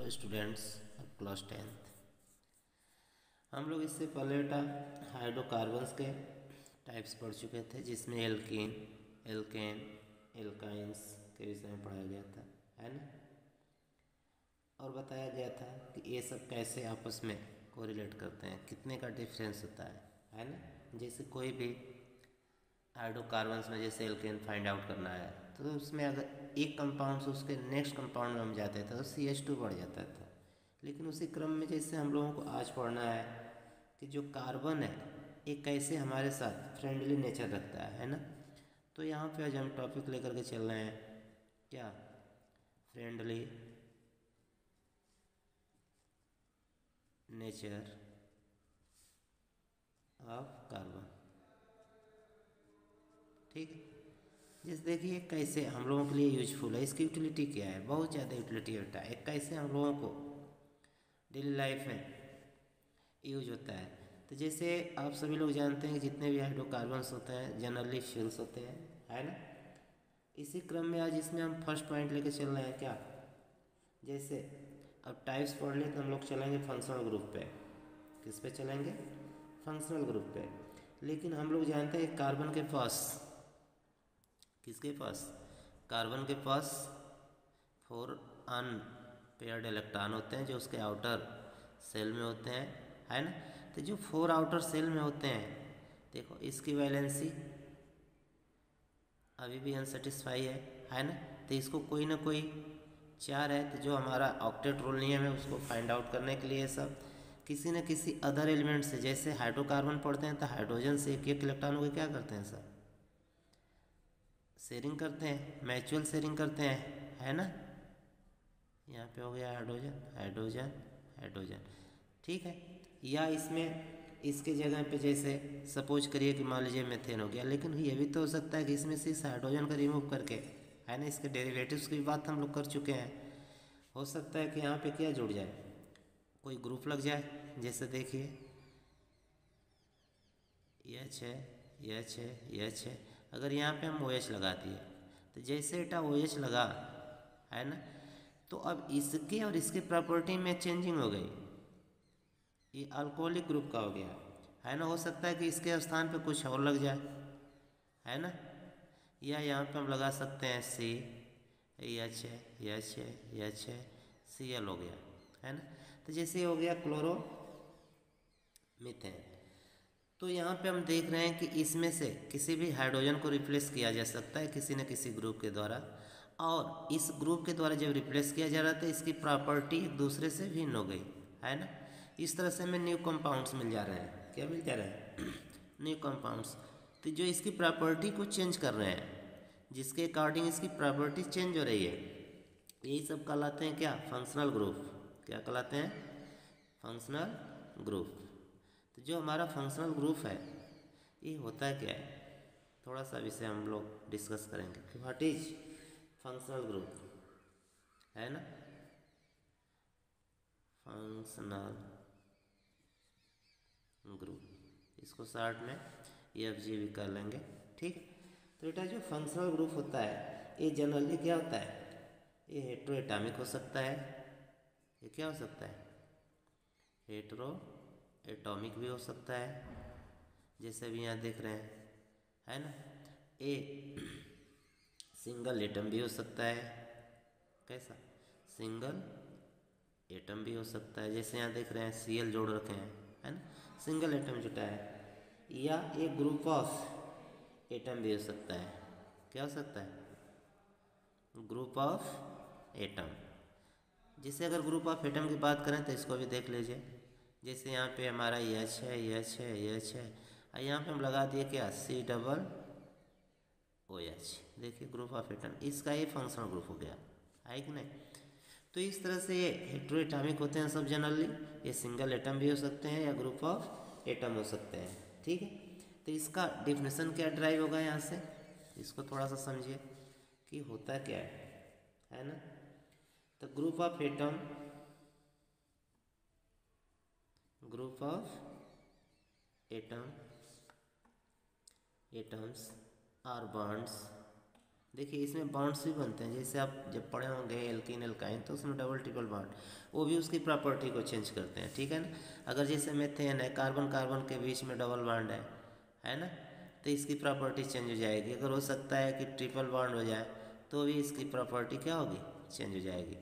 Hello students of class 10th। हम लोग इससे पहले हाइड्रोकार्बन्स के टाइप्स पढ़ चुके थे, जिसमें एल्कीन, एल्केन, एल्काइंस के विषय में पढ़ाया गया था, है ना। और बताया गया था कि ये सब कैसे आपस में कोरिलेट करते हैं, कितने का डिफरेंस होता है ना। जैसे कोई भी हाइड्रोकार्बन्स में जैसे एल्केन फाइंड आउट करना है तो उसमें अगर एक कंपाउंड से उसके नेक्स्ट कंपाउंड में हम जाते थे तो CH2 बढ़ जाता था। लेकिन उसी क्रम में जैसे हम लोगों को आज पढ़ना है कि जो कार्बन है ये कैसे हमारे साथ फ्रेंडली नेचर रखता है ना। तो यहाँ पे आज हम टॉपिक लेकर के चल रहे हैं, क्या, फ्रेंडली नेचर ऑफ कार्बन। ठीक है, जैसे देखिए कैसे हम लोगों के लिए यूजफुल है, इसकी यूटिलिटी क्या है, बहुत ज़्यादा यूटिलिटी होता है। कैसे हम लोगों को डेली लाइफ में यूज होता है। तो जैसे आप सभी लोग जानते हैं कि जितने भी हाइड्रोकार्बन्स होते हैं जनरली फ्यूल्स होते हैं, है ना। इसी क्रम में आज इसमें हम फर्स्ट पॉइंट लेके चल रहे हैं, क्या, जैसे अब टाइप्स पढ़ ले तो हम लोग चलेंगे फंक्शनल ग्रुप पे। किस पे चलेंगे? फंक्शनल ग्रुप पे। लेकिन हम लोग जानते हैं कार्बन के पास, किसके पास, कार्बन के पास 4 अनपेयर्ड इलेक्ट्रॉन होते हैं जो उसके आउटर सेल में होते हैं, है ना। तो जो 4 आउटर सेल में होते हैं, देखो इसकी वैलेंसी अभी भी अनसेटिस्फाई है ना। तो इसको कोई ना कोई 4 है, तो जो हमारा ऑक्टेट रूल नियम है उसको फाइंड आउट करने के लिए सब किसी न किसी अदर एलिमेंट से, जैसे हाइड्रोकार्बन पढ़ते हैं तो हाइड्रोजन से एक इलेक्ट्रॉन को क्या करते हैं सब, शेयरिंग करते हैं, म्यूचुअल शेयरिंग करते हैं, है ना। यहाँ पे हो गया हाइड्रोजन हाइड्रोजन हाइड्रोजन, ठीक है। या इसमें इसके जगह पे जैसे सपोज करिए कि मान लीजिए मेथेन हो गया, लेकिन ये भी तो हो सकता है कि इसमें से इस हाइड्रोजन को रिमूव करके, है ना, इसके डेरिवेटिव्स की बात हम लोग कर चुके हैं। हो सकता है कि यहाँ पे क्या जुड़ जाए, कोई ग्रुप लग जाए। जैसे देखिए एच है, एच है, एच है। अगर यहाँ पे हम OH लगा दिए तो जैसे एटा OH लगा, है ना, तो अब इसके और इसके प्रॉपर्टी में चेंजिंग हो गई, ये अल्कोहलिक ग्रुप का हो गया, है ना। हो सकता है कि इसके स्थान पे कुछ और लग जाए, है ना। या यहाँ पे हम लगा सकते हैं C, एच है, एच है, एच है, Cl हो गया, है ना। तो जैसे हो गया क्लोरो मीथेन। तो यहाँ पे हम देख रहे हैं कि इसमें से किसी भी हाइड्रोजन को रिप्लेस किया जा सकता है किसी न किसी ग्रुप के द्वारा, और इस ग्रुप के द्वारा जब रिप्लेस किया जा रहा था इसकी प्रॉपर्टी एक दूसरे से भिन्न हो गई, है ना। इस तरह से हमें न्यू कंपाउंड्स मिल जा रहे हैं। क्या मिल जा रहा है? New compounds. तो जो इसकी प्रॉपर्टी को चेंज कर रहे हैं, जिसके अकॉर्डिंग इसकी प्रॉपर्टी चेंज हो रही है, यही सब कहलाते हैं क्या, फंक्शनल ग्रुप। क्या कहलाते हैं? Functional group. तो जो हमारा फंक्शनल ग्रुप है ये होता क्या है, थोड़ा सा विषय हम लोग डिस्कस करेंगे कि व्हाट इज फंक्शनल ग्रुप, है ना। फंक्शनल ग्रुप, इसको शॉर्ट में EFG भी कर लेंगे, ठीक। तो बेटा जो फंक्शनल ग्रुप होता है ये जनरली क्या होता है, ये हेट्रोएटॉमिक हो सकता है। ये क्या हो सकता है? हेट्रो एटॉमिक भी हो सकता है, जैसे अभी यहाँ देख रहे हैं, है ना। ए सिंगल एटम भी हो सकता है। कैसा? सिंगल एटम भी हो सकता है, जैसे यहाँ देख रहे हैं Cl जोड़ रखे हैं, है ना, सिंगल एटम जुटा है। या एक ग्रुप ऑफ एटम भी हो सकता है। क्या हो सकता है? Group of atom. जिससे अगर ग्रुप ऑफ एटम की बात करें तो इसको भी देख लीजिए। जैसे यहाँ पे हमारा एच है, एच है, एच है, और यहाँ पे हम लगा दिए क्या, COOH। देखिए ग्रुप ऑफ एटम, इसका ये फंक्शनल ग्रुप हो गया, है कि नहीं। तो इस तरह से ये हेट्रोएटॉमिक होते हैं सब जनरली। ये सिंगल एटम भी हो सकते हैं या ग्रुप ऑफ एटम हो सकते हैं, ठीक है। तो इसका डिफिनेशन क्या ड्राइव होगा यहाँ से, इसको थोड़ा सा समझिए कि होता क्या है ना। तो group of atom, group of atom, atoms are bonds देखिए इसमें बॉन्ड्स भी बनते हैं, जैसे आप जब पढ़े होंगे एल्कीन एल्काइन, तो उसमें डबल ट्रिपल बॉन्ड, वो भी उसकी प्रॉपर्टी को चेंज करते हैं, ठीक है ना। अगर जैसे मेथेन है, कार्बन कार्बन के बीच में डबल बॉन्ड है ना, तो इसकी प्रॉपर्टी चेंज हो जाएगी। अगर हो सकता है कि ट्रिपल बॉन्ड हो जाए तो भी इसकी प्रॉपर्टी क्या होगी, चेंज हो जाएगी।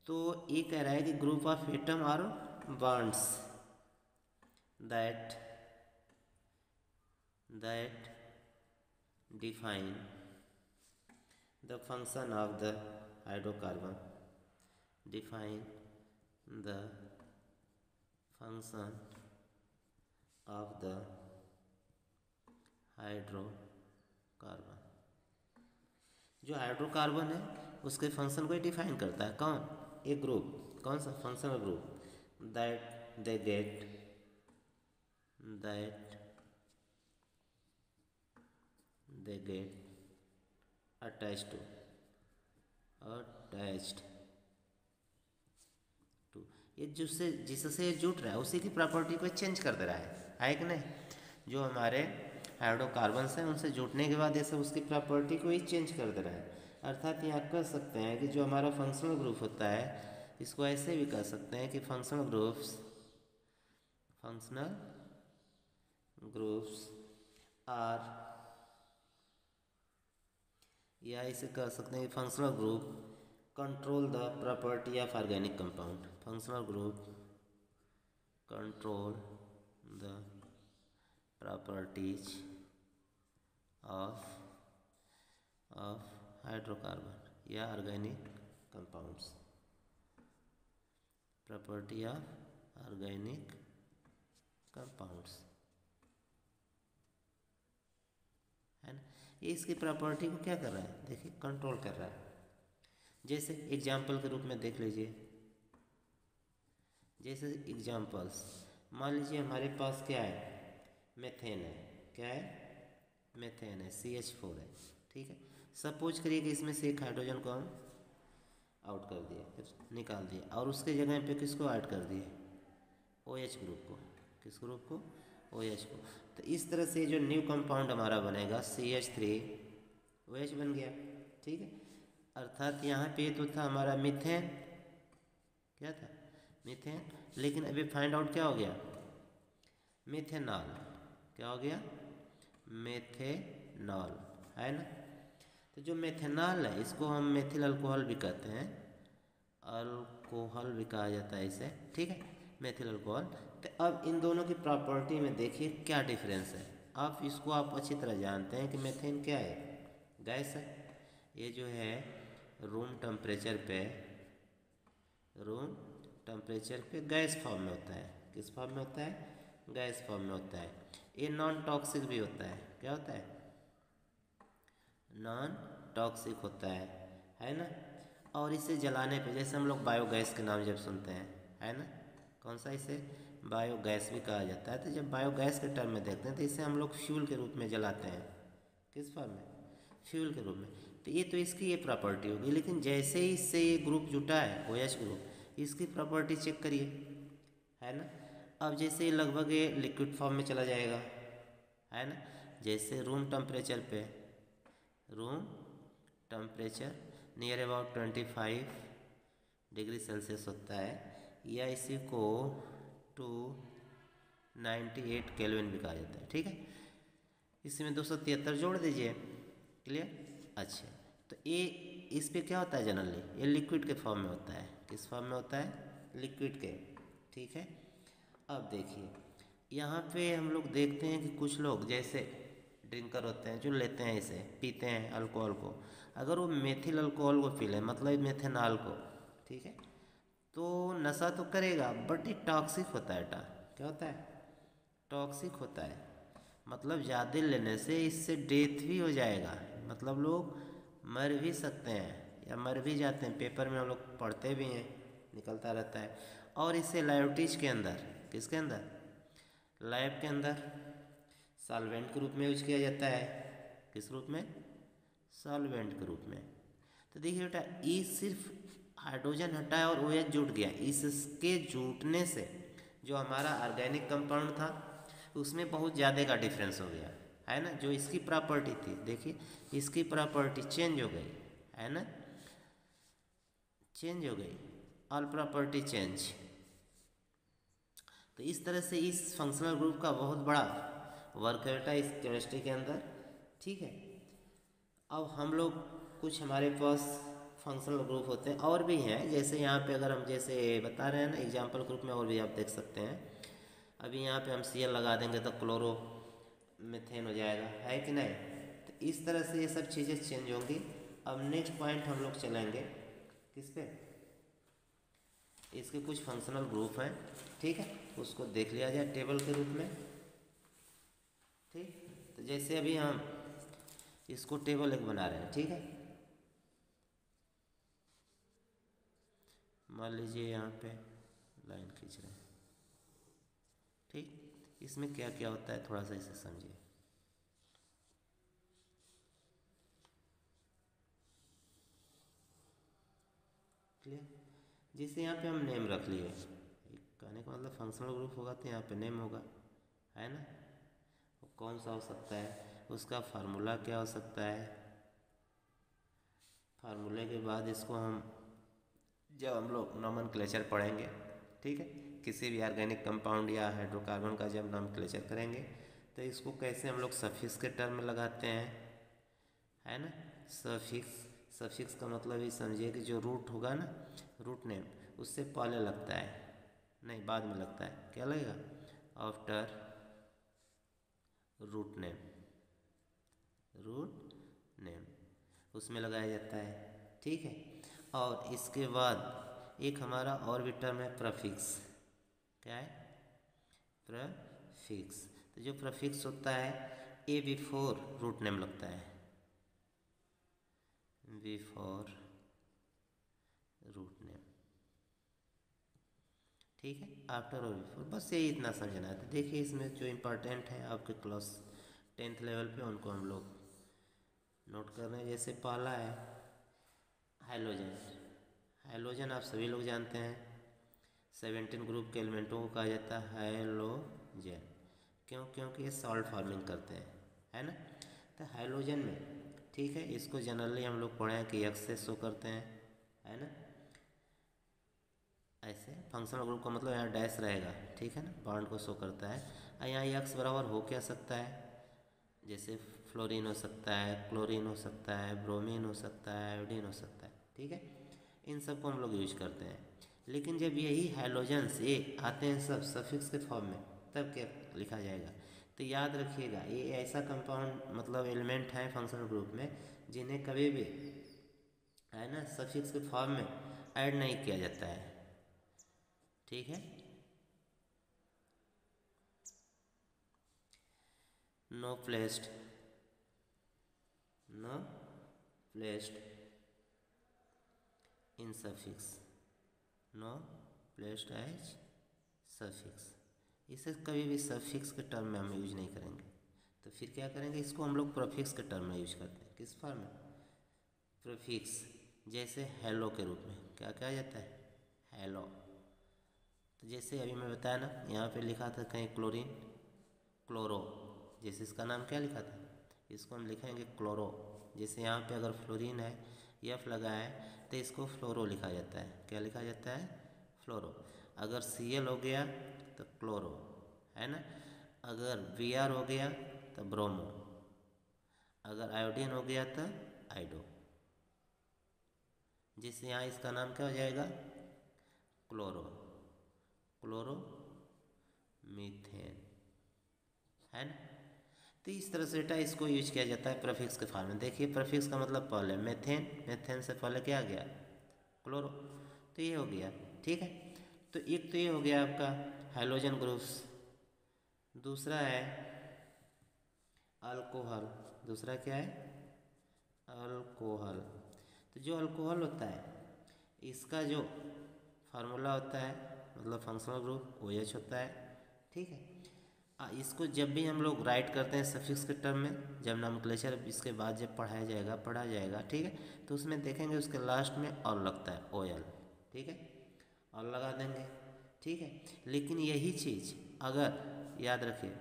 तो ये कह रहा है कि group of atom are bonds that define the function of the hydrocarbon, define the function of the hydrocarbon. जो हाइड्रोकार्बन है उसके फंक्शन को ही डिफाइन करता है कौन, एक ग्रुप, कौन सा functional group, that they get attached to ये जिससे जुट रहा है उसी की प्रॉपर्टी को चेंज कर दे रहा है कि नहीं। जो हमारे हाइड्रोकार्बन्स हैं उनसे जुटने के बाद ऐसे उसकी प्रॉपर्टी को ही चेंज कर दे रहा है। अर्थात यहाँ कह सकते हैं कि जो हमारा फंक्शनल ग्रुप होता है इसको ऐसे भी कह सकते हैं कि फंक्शनल ग्रुप्स आर, या इसे कह सकते हैं कि functional group control the property of organic compound. Functional group control the properties of hydrocarbon या organic compounds, property of organic compounds, है ना। ये इसकी प्रॉपर्टी को क्या कर रहा है, देखिए कंट्रोल कर रहा है। जैसे एग्जाम्पल के रूप में देख लीजिए, जैसे एग्जाम्पल्स मान लीजिए हमारे पास क्या है, मेथेन है, क्या है, मेथेन है, CH4 है, ठीक है। सपोज करिए कि इसमें से एक हाइड्रोजन को हम आउट कर दिए, फिर निकाल दिए, और उसके जगह पे किसको ऐड कर दिए, OH ग्रुप को। किस ग्रुप को, OH को। तो इस तरह से जो न्यू कंपाउंड हमारा बनेगा CH3OH बन गया, ठीक है। अर्थात यहाँ पे तो था हमारा मीथेन, क्या था, मीथेन, लेकिन अभी फाइंड आउट क्या हो गया, मेथेनॉल, क्या हो गया, मेथेनॉल, है ना। तो जो मेथेनॉल है इसको हम मेथिल अल्कोहल भी कहते हैं, अल्कोहल भी कहा जाता है इसे, ठीक है, मेथिल अल्कोहल। तो अब इन दोनों की प्रॉपर्टी में देखिए क्या डिफरेंस है। अब इसको आप अच्छी तरह जानते हैं कि मेथेन क्या है, गैस है। ये जो है रूम टेम्परेचर पे गैस फॉर्म में होता है। किस फॉर्म में होता है, गैस फॉर्म में होता है। ये नॉन टॉक्सिक भी होता है, क्या होता है, नॉन टॉक्सिक होता है ना। और इसे जलाने पे, जैसे हम लोग बायोगैस के नाम जब सुनते हैं, है ना, कौन सा, इसे बायोगैस भी कहा जाता है। तो जब बायोगैस के टर्म में देखते हैं तो इसे हम लोग फ्यूल के रूप में जलाते हैं, किस फॉर्म में, फ्यूल के रूप में। तो ये तो इसकी ये प्रॉपर्टी होगी, लेकिन जैसे ही इससे ये ग्रुप जुटा है OH ग्रुप, इसकी प्रॉपर्टी चेक करिए, है ना। अब जैसे लगभग ये लिक्विड फॉर्म में चला जाएगा, है ना। जैसे room temperature near about 25 degree Celsius होता है, या इसी को 298 केल्विन भी कहा जाता है, ठीक है। इसमें 273 जोड़ दीजिए, क्लियर। अच्छा, तो ये इस पे क्या होता है, जनरली ये लिक्विड के फॉर्म में होता है। किस फॉर्म में होता है, लिक्विड के, ठीक है। अब देखिए यहाँ पे हम लोग देखते हैं कि कुछ लोग जैसे ड्रिंकर होते हैं जो लेते हैं, इसे पीते हैं अल्कोहल को, अगर वो मेथिल अल्कोहल को पी लें, मतलब मेथेनॉल को, ठीक है, तो नशा तो करेगा बट ये टॉक्सिक होता है। क्या होता है, टॉक्सिक होता है, मतलब ज़्यादा लेने से इससे डेथ भी हो जाएगा, मतलब लोग मर भी सकते हैं या मर भी जाते हैं। पेपर में हम लोग पढ़ते भी हैं, निकलता रहता है। और इसे लैबोरेटरीज के अंदर, किसके अंदर, लैब के अंदर सॉल्वेंट के रूप में यूज किया जाता है। किस रूप में, सॉल्वेंट के रूप में। तो देखिए बेटा, ये सिर्फ हाइड्रोजन हटा है और OH जुट गया, इसके जुटने से जो हमारा ऑर्गेनिक कंपाउंड था उसमें बहुत ज़्यादा का डिफरेंस हो गया, है ना, जो इसकी प्रॉपर्टी थी, देखिए इसकी प्रॉपर्टी चेंज हो गई, है ना, चेंज हो गई, ऑल प्रॉपर्टी चेंज। तो इस तरह से इस फंक्शनल ग्रुप का बहुत बड़ा वर्क है बेटा इस केमिस्ट्री के अंदर, ठीक है। अब हम लोग कुछ हमारे पास फंक्शनल ग्रुप होते हैं और भी हैं, जैसे यहाँ पे अगर हम जैसे बता रहे हैं ना एग्जाम्पल ग्रुप में, और भी आप देख सकते हैं। अभी यहाँ पे हम Cl लगा देंगे तो क्लोरो मीथेन हो जाएगा, है कि नहीं। तो इस तरह से ये सब चीज़ें चेंज होंगी। अब नेक्स्ट पॉइंट हम लोग चलेंगे किस पे, इसके कुछ फंक्शनल ग्रुप हैं, ठीक है, उसको देख लिया जाए टेबल के रूप में, ठीक। तो जैसे अभी हम इसको टेबल एक बना रहे हैं, ठीक है। मान लीजिए यहाँ पे लाइन खींच रहे हैं, ठीक। इसमें क्या क्या होता है थोड़ा सा इसे समझिए। क्लियर। जैसे यहाँ पे हम नेम रख लिए, कहने का मतलब फंक्शनल ग्रुप होगा तो यहाँ पे नेम होगा, है ना। वो कौन सा हो सकता है, उसका फार्मूला क्या हो सकता है। फार्मूले के बाद इसको हम जब हम लोग नॉमेनक्लेचर पढ़ेंगे, ठीक है, किसी भी ऑर्गेनिक कंपाउंड या हाइड्रोकार्बन का जब नॉमेनक्लेचर करेंगे तो इसको कैसे हम लोग सफिक्स के टर्म में लगाते हैं, है ना। सफिक्स का मतलब ये समझिए कि जो रूट होगा ना, रूट नेम, उससे पहले लगता है, नहीं बाद में लगता है, क्या लगेगा, after root name, root name उसमें लगाया जाता है, ठीक है। और इसके बाद एक हमारा और भी टर्म है प्रफिक्स, क्या है, प्रफिक्स। तो जो प्रफिक्स होता है ए बिफोर रूट नेम लगता है, बिफोर रूट नेम, ठीक है, आफ्टर और बिफोर, बस यही इतना समझना है। तो देखिए इसमें जो इम्पोर्टेंट है आपके क्लास 10th लेवल पे उनको हम लोग नोट कर रहे हैं। जैसे पहला है हाइड्रोजन। हाइड्रोजन आप सभी लोग जानते हैं 17 ग्रुप के एलिमेंटों को कहा जाता है हाइड्रोजन, क्यों, क्योंकि ये सॉल्ट फार्मिंग करते हैं, है ना। तो हाइड्रोजन में, ठीक है, इसको जनरली हम लोग पढ़े हैं कि एक्स से शो करते हैं, है ना। ऐसे फंक्शनल ग्रुप का मतलब यहाँ डैश रहेगा, ठीक है ना, बॉन्ड को शो करता है। और यहाँ एक्स बराबर हो क्या सकता है, जैसे फ्लोरीन हो सकता है, क्लोरीन हो सकता है, ब्रोमीन हो सकता है, आयोडीन हो सकता है, ठीक है। इन सब को हम लोग यूज करते हैं। लेकिन जब यही हाइड्रोजन्स ये आते हैं सब सफिक्स के फॉर्म में, तब क्या लिखा जाएगा। तो याद रखिएगा ये ऐसा कंपाउंड मतलब एलिमेंट है फंक्शनल ग्रुप में जिन्हें कभी भी, है ना, सफिक्स के फॉर्म में ऐड नहीं किया जाता है, ठीक है। No placed in suffix, no placed as suffix, इसे कभी भी सफिक्स के टर्म में हम यूज नहीं करेंगे। तो फिर क्या करेंगे, इसको हम लोग प्रीफिक्स के टर्म में यूज करते हैं। किस फॉर्म में, प्रीफिक्स। जैसे हेलो के रूप में क्या कहा जाता है, हेलो। तो जैसे अभी मैं बताया ना, यहाँ पे लिखा था कहीं क्लोरीन, क्लोरो, जैसे इसका नाम क्या लिखा था, इसको हम लिखेंगे क्लोरो। जैसे यहाँ पे अगर फ्लोरीन है, एफ लगा है, तो इसको फ्लोरो लिखा जाता है, क्या लिखा जाता है, फ्लोरो। अगर Cl हो गया तो क्लोरो, है ना। अगर Br हो गया तो ब्रोमो, अगर आयोडीन हो गया तो आइडो। जिससे यहाँ इसका नाम क्या हो जाएगा, क्लोरो, क्लोरो मीथेन, है ना। तो इस तरह से बेटा इसको यूज किया जाता है प्रीफिक्स के फॉर्म में। देखिए प्रीफिक्स का मतलब पहले मेथेन, मेथेन से पहले क्या आ गया, क्लोरो, तो ये हो गया, ठीक है। तो एक तो ये हो गया आपका हाइड्रोजन ग्रुप्स। दूसरा है अल्कोहल, दूसरा क्या है, अल्कोहल। तो जो अल्कोहल होता है इसका जो फार्मूला होता है मतलब फंक्शनल ग्रुप OH होता है, ठीक है। इसको जब भी हम लोग राइट करते हैं सफिक्स के टर्म में, जब नॉमेनक्लेचर इसके बाद जब पढ़ा जाएगा, ठीक है, तो उसमें देखेंगे उसके लास्ट में और लगता है OL, ठीक है, और लगा देंगे, ठीक है। लेकिन यही चीज़ अगर याद रखिए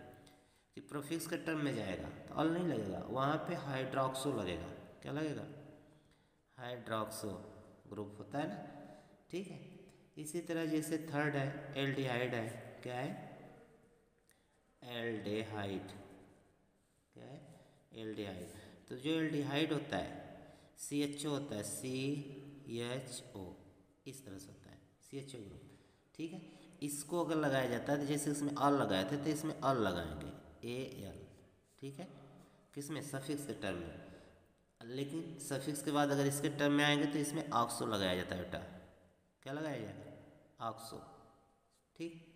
कि प्रोफिक्स के टर्म में जाएगा तो अल नहीं लगेगा, वहाँ पे हाइड्रोक्सो लगेगा। क्या लगेगा? हाइड्रोक्सो ग्रुप होता है ना, ठीक है। इसी तरह जैसे थर्ड है एल्डिहाइड है, क्या है? एल्डिहाइड, क्या है? एल्डिहाइड। तो जो एल्डिहाइड होता है CHO होता है, CHO, इस तरह से होता है CHO ग्रुप, ठीक है। इसको अगर लगाया जाता है तो जैसे इसमें अल लगाए थे तो इसमें अल लगाएंगे AL, ठीक है, किसमें? सफिक्स के टर्म में। लेकिन सफिक्स के बाद अगर इसके टर्म में आएंगे तो इसमें ऑक्सो लगाया जाता है बेटा। क्या लगाया जाएगा? ऑक्सो, ठीक।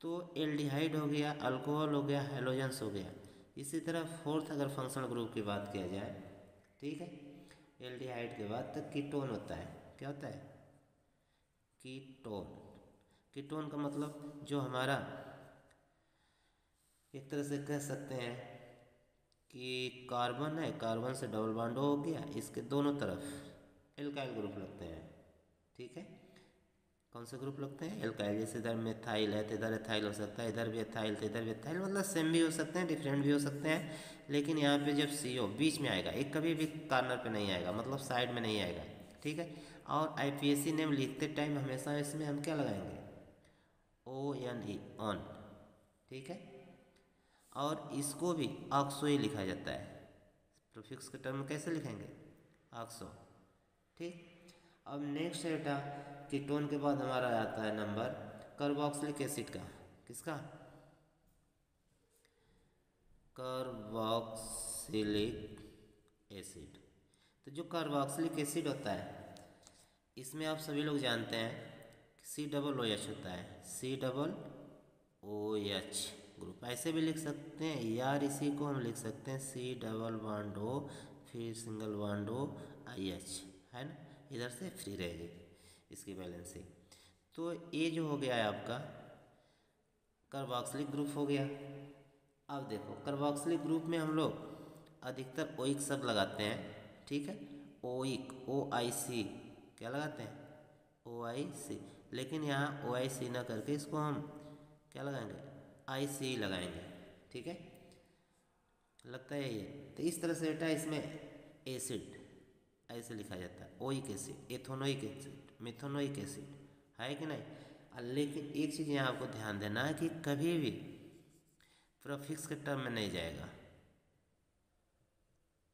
तो एल्डिहाइड हो गया, अल्कोहल हो गया, हेलोजेंस हो गया। इसी तरह फोर्थ अगर फंक्शनल ग्रुप की बात किया जाए, ठीक है, एल्डिहाइड के बाद तो कीटोन होता है। क्या होता है? कीटोन। कीटोन का मतलब जो हमारा एक तरह से कह सकते हैं कि कार्बन है, कार्बन से डबल बॉन्ड हो गया, इसके दोनों तरफ एल्काइल ग्रुप लगते हैं, ठीक है। कौन से ग्रुप लगते हैं? एल्काइल। जैसे इधर मेथाइल है तो इधर एथाइल हो सकता है, इधर भी एथाइल तो इधर भी एथाइल, मतलब सेम भी हो सकते हैं, डिफरेंट भी हो सकते हैं। लेकिन यहाँ पे जब CO बीच में आएगा, एक कभी भी कार्नर पे नहीं आएगा, मतलब साइड में नहीं आएगा, ठीक है। और IPSC नेम लिखते टाइम हमेशा इसमें हम क्या लगाएंगे? ONE, ऑन, ठीक है। और इसको भी ऑक्सो ही लिखा जाता है। प्रीफिक्स के टर्म कैसे लिखेंगे? ऑक्सो, ठीक। अब नेक्स्ट है बेटा, कीटोन के बाद हमारा आता है नंबर कार्बोक्सिलिक एसिड का। किसका? Carboxylic acid. तो जो कार्बोक्सिलिक एसिड होता है इसमें आप सभी लोग जानते हैं COOH होता है, COOH ग्रुप। ऐसे भी लिख सकते हैं यार, इसी को हम लिख सकते हैं C डबल बॉन्ड O फिर सिंगल बॉन्ड O IH, है ना। इधर से फ्री रहेगी इसकी वैलेंसी। तो ये जो हो गया है आपका कार्बोक्सिलिक ग्रुप हो गया। अब देखो कार्बोक्सिलिक ग्रुप में हम लोग अधिकतर ओइक शब्द लगाते हैं, ठीक है। ओइक, OIC, क्या लगाते हैं? OIC। लेकिन यहाँ OIC ना करके इसको हम क्या लगाएंगे? IC लगाएंगे, ठीक है, लगता है ये। तो इस तरह से बेटा इसमें एसिड ऐसे लिखा जाता है, ओइक एसिड, एथोनोइक एसिड, मिथोनोइक एसिड, है कि नहीं। लेकिन एक चीज़ यहाँ आपको ध्यान देना है कि कभी भी प्रीफिक्स के टर्म में नहीं जाएगा,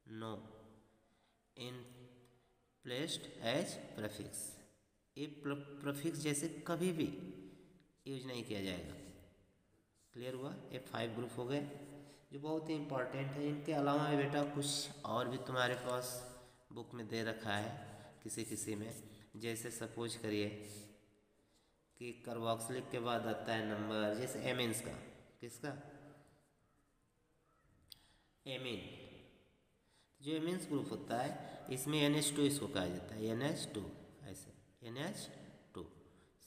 नो, इन प्लेस्ड एज प्रीफिक्स। ये प्रीफिक्स जैसे कभी भी यूज नहीं किया जाएगा। क्लियर हुआ? ये 5 ग्रुप हो गए जो बहुत ही इंपॉर्टेंट है। इनके अलावा भी बेटा कुछ और भी तुम्हारे पास बुक में दे रखा है किसी किसी में। जैसे सपोज करिए कि कार्बोक्सिलिक के बाद आता है नंबर जैसे एमीन्स का। किसका? एमीन। जो एमीन्स ग्रुप होता है इसमें NH2 इसको कहा जाता है, NH2, ऐसे NH2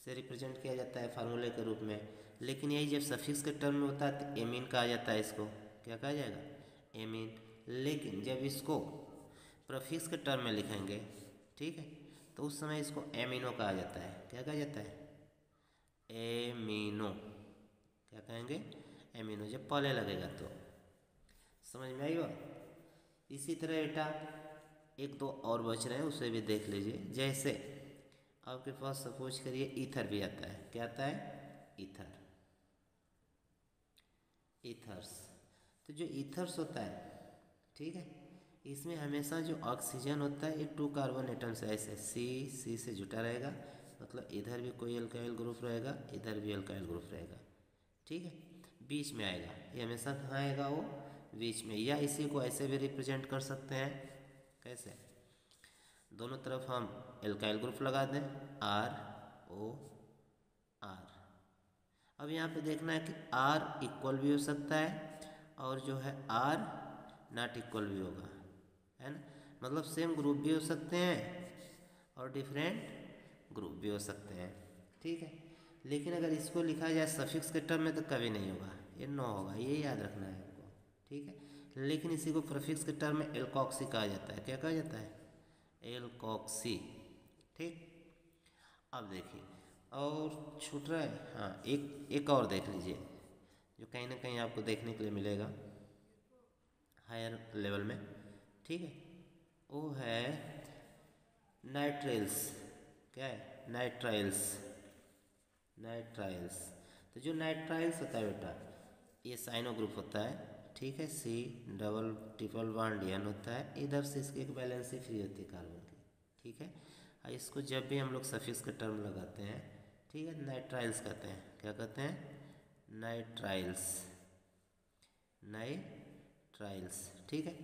से रिप्रेजेंट किया जाता है फार्मूले के रूप में। लेकिन यही जब सफिक्स के टर्म में होता है तो एमीन कहा जाता है, इसको क्या कहा जाएगा? एमीन। लेकिन जब इसको प्रीफिक्स के टर्म में लिखेंगे, ठीक है, तो उस समय इसको एमिनो कहा जाता है। क्या कहा जाता है? एमिनो। क्या कहेंगे? एमिनो, जब पहले लगेगा तो। समझ में आई बात? इसी तरह बेटा एक दो और बच रहे हैं, उसे भी देख लीजिए। जैसे आपके पास सपोज करिए ईथर भी आता है। क्या आता है? Ether, ethers. तो जो ईथर्स होता है, ठीक है, इसमें हमेशा जो ऑक्सीजन होता है ये 2 कार्बन एटम से ऐसे C से जुटा रहेगा, मतलब इधर भी कोई अल्काइल ग्रुप रहेगा, इधर भी अल्काइल ग्रुप रहेगा, ठीक है। बीच में आएगा, ये हमेशा कहाँ आएगा? वो बीच में। या इसी को ऐसे भी रिप्रेजेंट कर सकते हैं, कैसे? दोनों तरफ हम एल्काइल ग्रुप लगा दें, ROR। अब यहाँ पे देखना है कि R इक्वल भी हो सकता है और जो है R नॉट इक्वल भी होगा, है ना। मतलब सेम ग्रुप भी हो सकते हैं और डिफरेंट ग्रुप भी हो सकते हैं, ठीक है। लेकिन अगर इसको लिखा जाए सफिक्स के टर्म में तो कभी नहीं होगा, ये नो होगा, ये याद रखना है आपको, ठीक है। लेकिन इसी को प्रीफिक्स के टर्म में एल्कोक्सी कहा जाता है। क्या कहा जाता है? एल्कोक्सी, ठीक। अब देखिए और छूट रहा है, हाँ, एक और देख लीजिए। जो कहीं ना कहीं आपको देखने के लिए मिलेगा हायर लेवल में, ठीक है, वो है नाइट्राइल्स। क्या है? नाइट्राइल्स। नाइट्राइल्स। तो जो नाइट्राइल्स होता है बेटा, ये साइनो ग्रुप होता है, ठीक है, C double triple bond N होता है, इधर से इसकी एक वैलेंसी फ्री होती है कार्बन की, ठीक है। और इसको जब भी हम लोग सफिक्स का टर्म लगाते हैं, ठीक है, नाइट्राइल्स कहते हैं। क्या कहते हैं? नाइट्राइल्स। नाइट्राइल्स, ठीक है।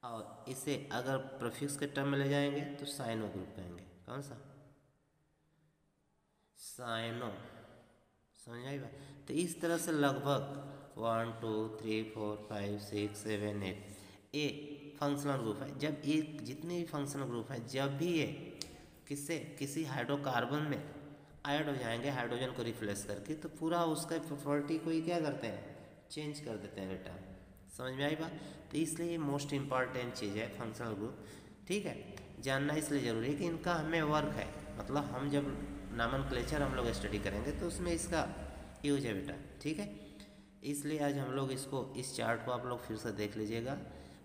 और इसे अगर प्रीफिक्स के टर्म में ले जाएंगे तो साइनो ग्रुप कहेंगे। कौन सा? साइनो। समझ आई बात? तो इस तरह से लगभग 1 2 3 4 5 6 7 8 ये फंक्शनल ग्रुप है। जब ये जितने भी फंक्शनल ग्रुप है, जब भी ये किसी हाइड्रोकार्बन में ऐड हो जाएंगे हाइड्रोजन को रिप्लेस करके, तो पूरा उसका प्रॉपर्टी को ही क्या करते हैं? चेंज कर देते हैं बेटा। समझ में आई बात? तो इसलिए ये मोस्ट इम्पॉर्टेंट चीज़ है फंक्शनल ग्रुप, ठीक है। जानना इसलिए ज़रूरी है कि इनका हमें वर्क है, मतलब हम जब नॉमेनक्लेचर हम लोग स्टडी करेंगे तो उसमें इसका यूज है बेटा, ठीक है। इसलिए आज हम लोग इसको, इस चार्ट को आप लोग फिर से देख लीजिएगा,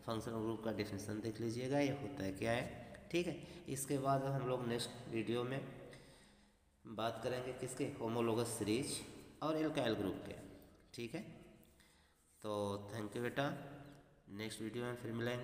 फंक्शनल ग्रुप का डेफिनेशन देख लीजिएगा, ये होता है क्या है, ठीक है। इसके बाद हम लोग नेक्स्ट वीडियो में बात करेंगे किसके? होमोलोगस सीरीज और एल्काइल ग्रुप के, ठीक है। तो थैंक यू बेटा, नेक्स्ट वीडियो में फिर मिलेंगे।